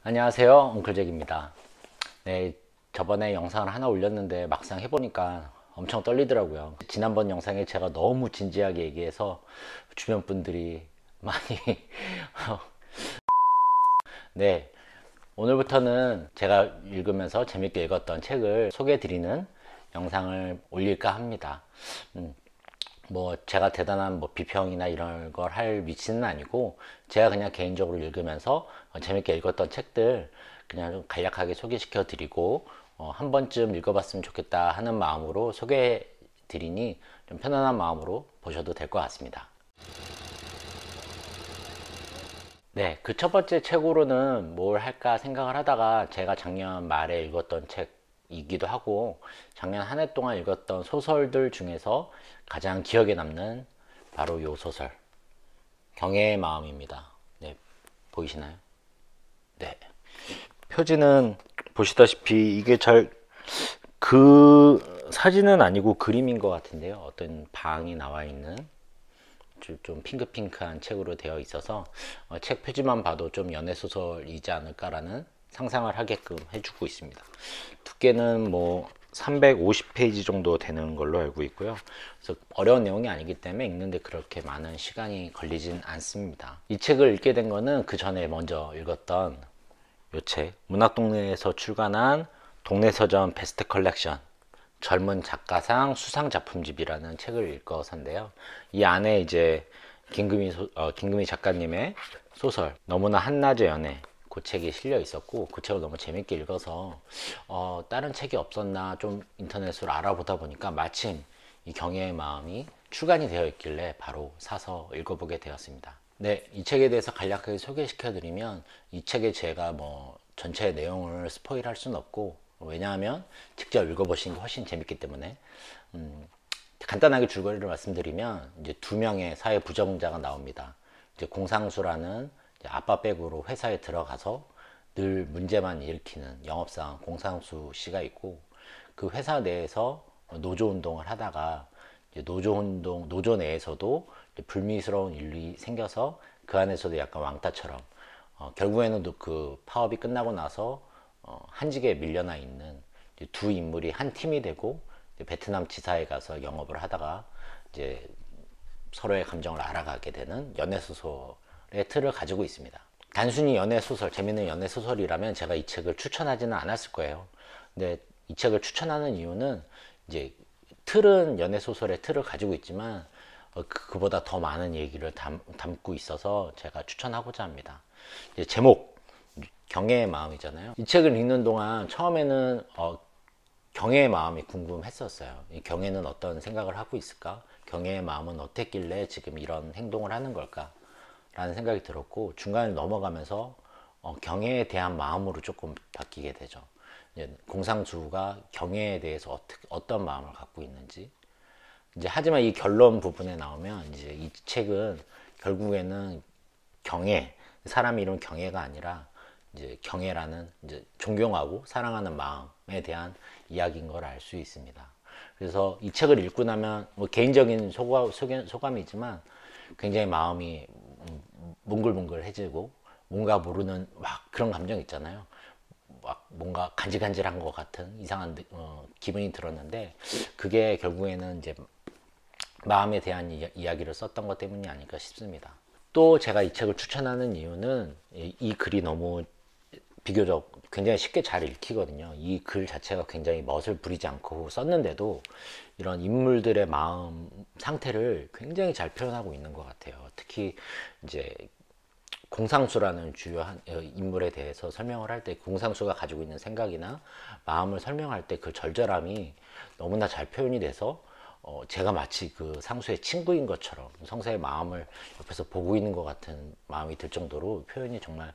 안녕하세요, 엉클잭입니다. 네, 저번에 영상을 하나 올렸는데 막상 해보니까 엄청 떨리더라고요. 지난번 영상에 제가 너무 진지하게 얘기해서 주변 분들이 많이 네, 오늘부터는 제가 읽으면서 재밌게 읽었던 책을 소개해 드리는 영상을 올릴까 합니다. 뭐 제가 대단한 뭐 비평이나 이런 걸 할 위치는 아니고, 제가 그냥 개인적으로 읽으면서 재밌게 읽었던 책들 그냥 좀 간략하게 소개시켜 드리고, 한 번쯤 읽어봤으면 좋겠다 하는 마음으로 소개해 드리니 좀 편안한 마음으로 보셔도 될 것 같습니다. 네, 그 첫 번째 책으로는 뭘 할까 생각을 하다가, 제가 작년 말에 읽었던 책이기도 하고 작년 한 해 동안 읽었던 소설들 중에서 가장 기억에 남는 바로 요 소설 경애의 마음입니다. 네, 보이시나요? 네. 표지는 보시다시피 이게 잘, 그 사진은 아니고 그림인 것 같은데요. 어떤 방이 나와 있는 좀 핑크핑크한 책으로 되어 있어서 책 표지만 봐도 좀 연애소설이지 않을까라는 상상을 하게끔 해주고 있습니다. 두께는 뭐 350페이지 정도 되는 걸로 알고 있고요. 그래서 어려운 내용이 아니기 때문에 읽는데 그렇게 많은 시간이 걸리진 않습니다. 이 책을 읽게 된 거는 그 전에 먼저 읽었던 이 책, 문학동네에서 출간한 동네서점 베스트 컬렉션 젊은 작가상 수상작품집이라는 책을 읽어서인데요. 이 안에 이제 김금희 작가님의 소설 너무나 한낮의 연애, 그 책이 실려 있었고, 그 책을 너무 재밌게 읽어서 다른 책이 없었나 좀 인터넷으로 알아보다 보니까 마침 이 경애의 마음이 출간이 되어 있길래 바로 사서 읽어보게 되었습니다. 네, 이 책에 대해서 간략하게 소개시켜 드리면, 이 책에 제가 뭐 전체 내용을 스포일 할 수는 없고, 왜냐하면 직접 읽어보신 게 훨씬 재밌기 때문에, 간단하게 줄거리를 말씀드리면, 이제 두 명의 사회 부적응자가 나옵니다. 이제 공상수라는 이제 아빠 백으로 회사에 들어가서 늘 문제만 일으키는 영업사원 공상수 씨가 있고, 그 회사 내에서 노조 운동을 하다가 이제 노조 내에서도 불미스러운 일이 생겨서 그 안에서도 약간 왕따처럼 결국에는 그 파업이 끝나고 나서 한직에 밀려나 있는 두 인물이 한 팀이 되고, 베트남 지사에 가서 영업을 하다가 이제 서로의 감정을 알아가게 되는 연애 소설의 틀을 가지고 있습니다. 단순히 연애 소설, 재밌는 연애 소설이라면 제가 이 책을 추천하지는 않았을 거예요. 근데 이 책을 추천하는 이유는, 이제 틀은 연애 소설의 틀을 가지고 있지만 그보다 더 많은 얘기를 담고 있어서 제가 추천하고자 합니다. 이제 제목 경애의 마음이잖아요. 이 책을 읽는 동안 처음에는 경애의 마음이 궁금했었어요. 이 경애는 어떤 생각을 하고 있을까? 경애의 마음은 어땠길래 지금 이런 행동을 하는 걸까? 라는 생각이 들었고, 중간에 넘어가면서 경애에 대한 마음으로 조금 바뀌게 되죠. 이제 공상주가 경애에 대해서 어떤 마음을 갖고 있는지. 이제 하지만 이 결론 부분에 나오면, 이제 이 책은 결국에는 경애, 사람 이름 경애가 아니라 이제 경애라는 이제 존경하고 사랑하는 마음에 대한 이야기인 걸 알 수 있습니다. 그래서 이 책을 읽고 나면 뭐 개인적인 소감이지만 굉장히 마음이 뭉글뭉글해지고, 뭔가 모르는 막 그런 감정 있잖아요. 막 뭔가 간질간질한 것 같은 이상한 기분이 들었는데, 그게 결국에는 이제 마음에 대한 이야기를 썼던 것 때문이 아닐까 싶습니다. 또 제가 이 책을 추천하는 이유는, 이 글이 너무 비교적 굉장히 쉽게 잘 읽히거든요. 이 글 자체가 굉장히 멋을 부리지 않고 썼는데도 이런 인물들의 마음 상태를 굉장히 잘 표현하고 있는 것 같아요. 특히 이제 공상수라는 주요한 인물에 대해서 설명을 할 때, 공상수가 가지고 있는 생각이나 마음을 설명할 때 그 절절함이 너무나 잘 표현이 돼서 제가 마치 그 상수의 친구인 것처럼 성수의 마음을 옆에서 보고 있는 것 같은 마음이 들 정도로 표현이 정말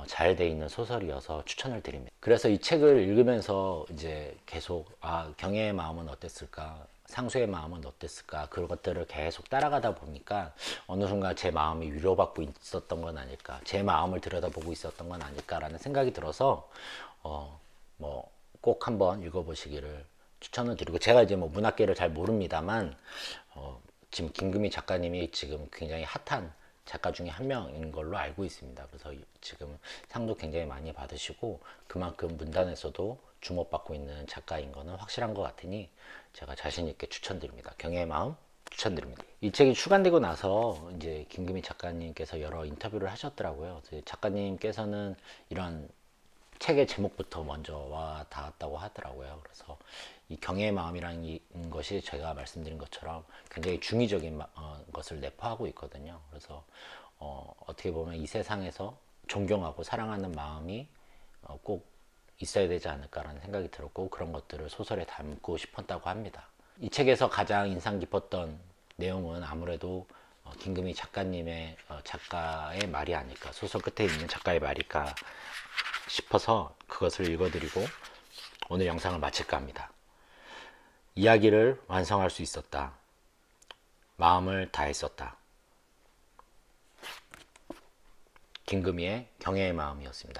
잘 돼 있는 소설이어서 추천을 드립니다. 그래서 이 책을 읽으면서 이제 계속 경애의 마음은 어땠을까, 상수의 마음은 어땠을까, 그런 것들을 계속 따라가다 보니까 어느 순간 제 마음이 위로받고 있었던 건 아닐까, 제 마음을 들여다보고 있었던 건 아닐까라는 생각이 들어서 뭐 꼭 한번 읽어보시기를 추천을 드리고, 제가 이제 뭐 문학계를 잘 모릅니다만 지금 김금희 작가님이 지금 굉장히 핫한 작가 중에 한 명인 걸로 알고 있습니다. 그래서 지금 상도 굉장히 많이 받으시고 그만큼 문단에서도 주목받고 있는 작가인 거는 확실한 것 같으니 제가 자신 있게 추천드립니다. 경애의 마음 추천드립니다. 이 책이 출간되고 나서 이제 김금희 작가님께서 여러 인터뷰를 하셨더라고요. 작가님께서는 이런 책의 제목부터 먼저 와 닿았다고 하더라고요. 그래서 이 경애의 마음이라는 것이 제가 말씀드린 것처럼 굉장히 중의적인 것을 내포하고 있거든요. 그래서 어떻게 보면 이 세상에서 존경하고 사랑하는 마음이 꼭 있어야 되지 않을까라는 생각이 들었고 그런 것들을 소설에 담고 싶었다고 합니다. 이 책에서 가장 인상 깊었던 내용은 아무래도 김금희 작가님의 작가의 말이 아닐까, 소설 끝에 있는 작가의 말일까 싶어서 그것을 읽어드리고 오늘 영상을 마칠까 합니다. 이야기를 완성할 수 있었다. 마음을 다했었다. 김금희의 경애의 마음이었습니다.